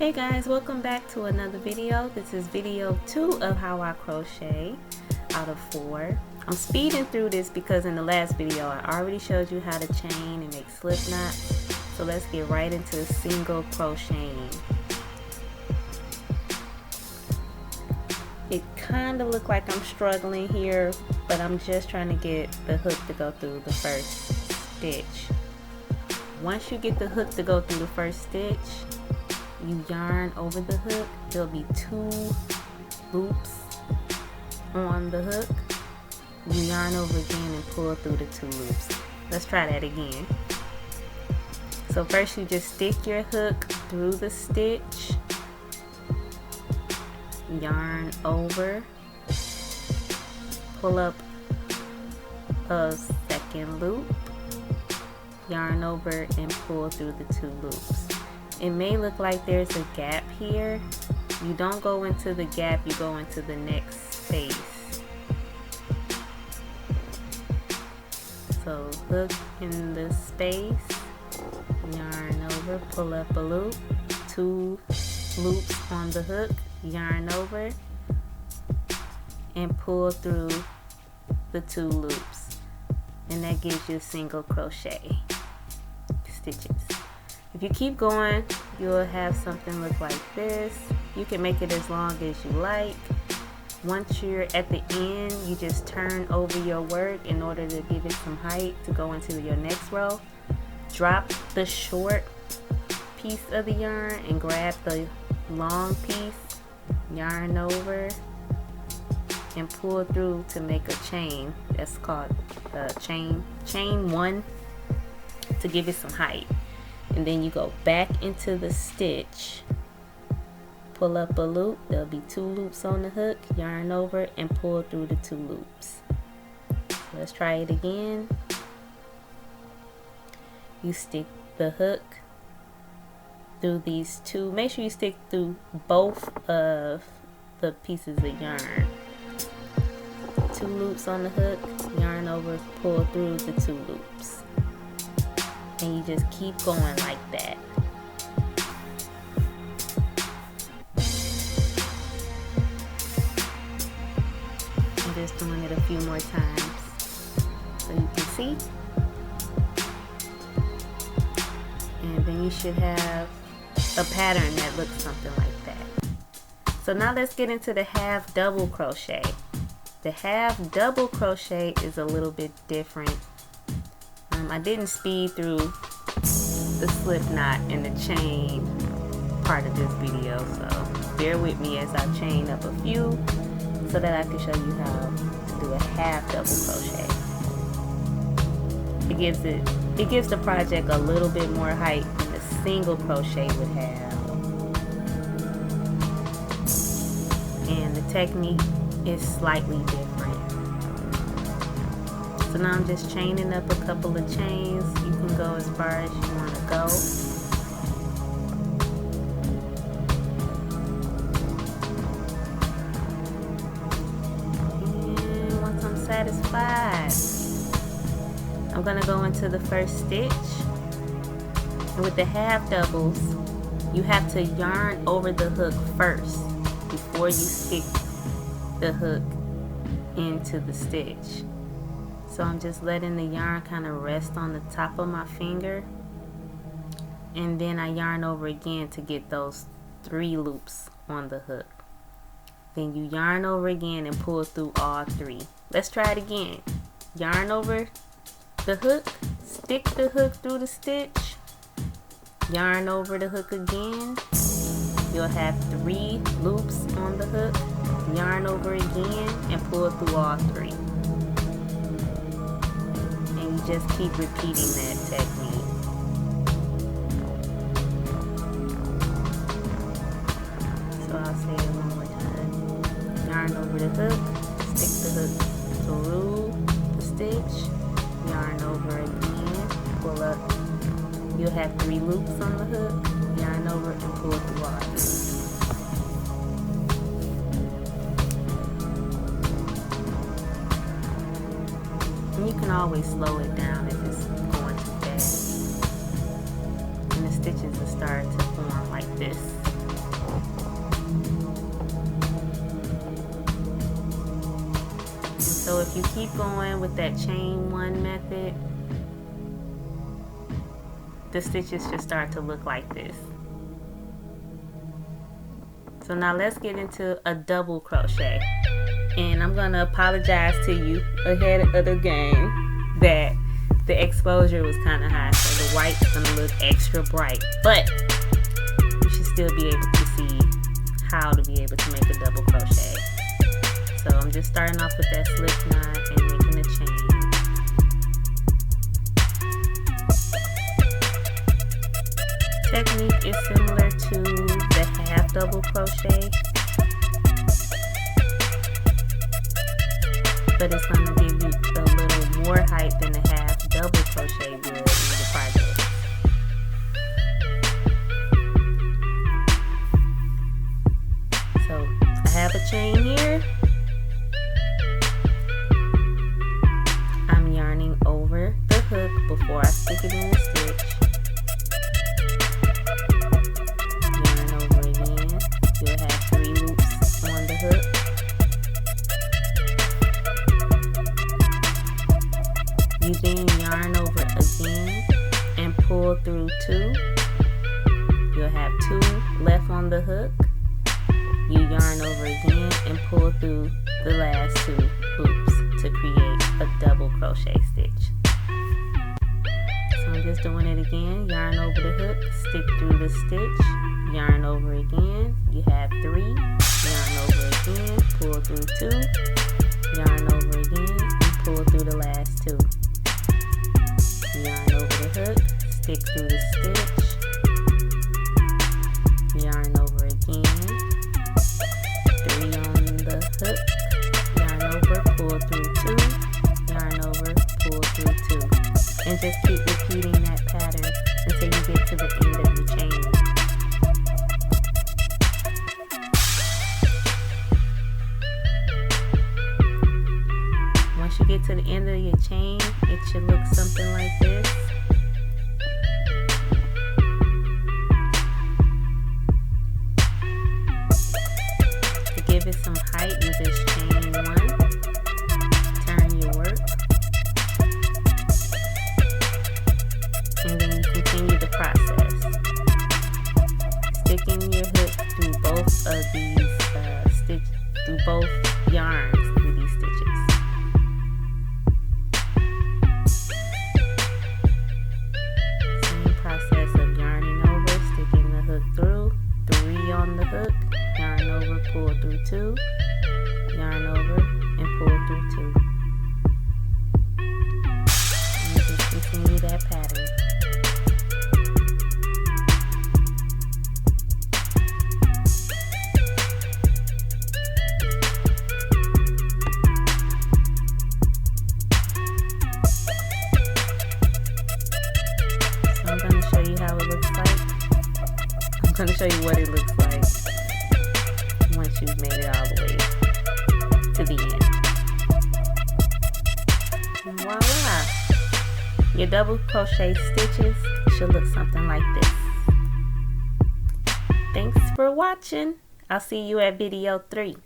Hey guys, welcome back to another video. This is video 2 of how I crochet out of 4. I'm speeding through this because in the last video I already showed you how to chain and make slip knots. So let's get right into single crocheting. It kind of look like I'm struggling here, but I'm just trying to get the hook to go through the first stitch. Once you get the hook to go through the first stitch, you yarn over the hook. There'll be 2 loops on the hook. You yarn over again and pull through the 2 loops. Let's try that again. So first you just stick your hook through the stitch, yarn over, pull up a second loop, yarn over and pull through the 2 loops. It may look like there's a gap here. You don't go into the gap, you go into the next space. So hook in the space, yarn over, pull up a loop, 2 loops on the hook, yarn over, and pull through the 2 loops. And that gives you a single crochet stitches. If you keep going, you'll have something look like this. You can make it as long as you like. Once you're at the end, you just turn over your work in order to give it some height to go into your next row. Drop the short piece of the yarn and grab the long piece, yarn over, and pull through to make a chain. That's called chain 1 to give it some height. And then you go back into the stitch, pull up a loop, there'll be 2 loops on the hook, yarn over and pull through the 2 loops. Let's try it again. You stick the hook through these 2, make sure you stick through both of the pieces of yarn. 2 loops on the hook, yarn over, pull through the 2 loops. And you just keep going like that. I'm just doing it a few more times so you can see. And then you should have a pattern that looks something like that. So now let's get into the half double crochet. The half double crochet is a little bit different. I didn't speed through the slip knot and the chain part of this video, so bear with me as I chain up a few so that I can show you how to do a half double crochet. It gives the project a little bit more height than a single crochet would have. And the technique is slightly different. So now I'm just chaining up a couple of chains. You can go as far as you want to go. And once I'm satisfied, I'm going to go into the first stitch. And with the half doubles, you have to yarn over the hook first before you stick the hook into the stitch. So I'm just letting the yarn kind of rest on the top of my finger, and then I yarn over again to get those 3 loops on the hook. Then you yarn over again and pull through all 3. Let's try it again. Yarn over the hook, stick the hook through the stitch, yarn over the hook again. You'll have 3 loops on the hook, yarn over again and pull through all 3. Just keep repeating that technique. So I'll say it one more time. Yarn over the hook, stick the hook through the stitch, yarn over again, pull up. You'll have 3 loops on the hook, yarn over and pull through all 3. You can always slow it down if it's going too fast. And the stitches will start to form like this. So if you keep going with that chain one method, the stitches should start to look like this. So now let's get into a double crochet. And I'm gonna apologize to you ahead of the game that the exposure was kind of high, so the white's gonna look extra bright, but you should still be able to see how to be able to make a double crochet. So I'm just starting off with that slip knot and making a chain. Technique is similar to the half double crochet, but it's going to give you a little more height than the half double crochet would in the project. So I have a chain here. I'm yarning over the hook before I stick it in the stitch. Yarn over again. You'll have 3 loops on the hook. You then yarn over again and pull through 2. You'll have 2 left on the hook. You yarn over again and pull through the last 2 loops to create a double crochet stitch. So I'm just doing it again. Yarn over the hook, stick through the stitch, yarn over again. You have 3. Yarn over again, pull through 2. Yarn over again and pull through the last 2. Yarn over the hook, stick through the stitch, yarn over again, 3 on the hook, yarn over, pull through 2, yarn over, pull through 2, and just keep repeating that pattern until you get to the end of your chain. Once you get to the end of your chain, it should look something like this. To give it some height, you just chain 1, turn your work, and then you continue the process. Sticking your hook through both of these through both yarns through these stitches. The hook, yarn over, pull through 2, yarn over and pull through 2, and just continue that pattern. So I'm going to show you how it looks like. I'm going to show you what it looks like once you've made it all the way to the end. And voila! Your double crochet stitches should look something like this. Thanks for watching. I'll see you at video 3.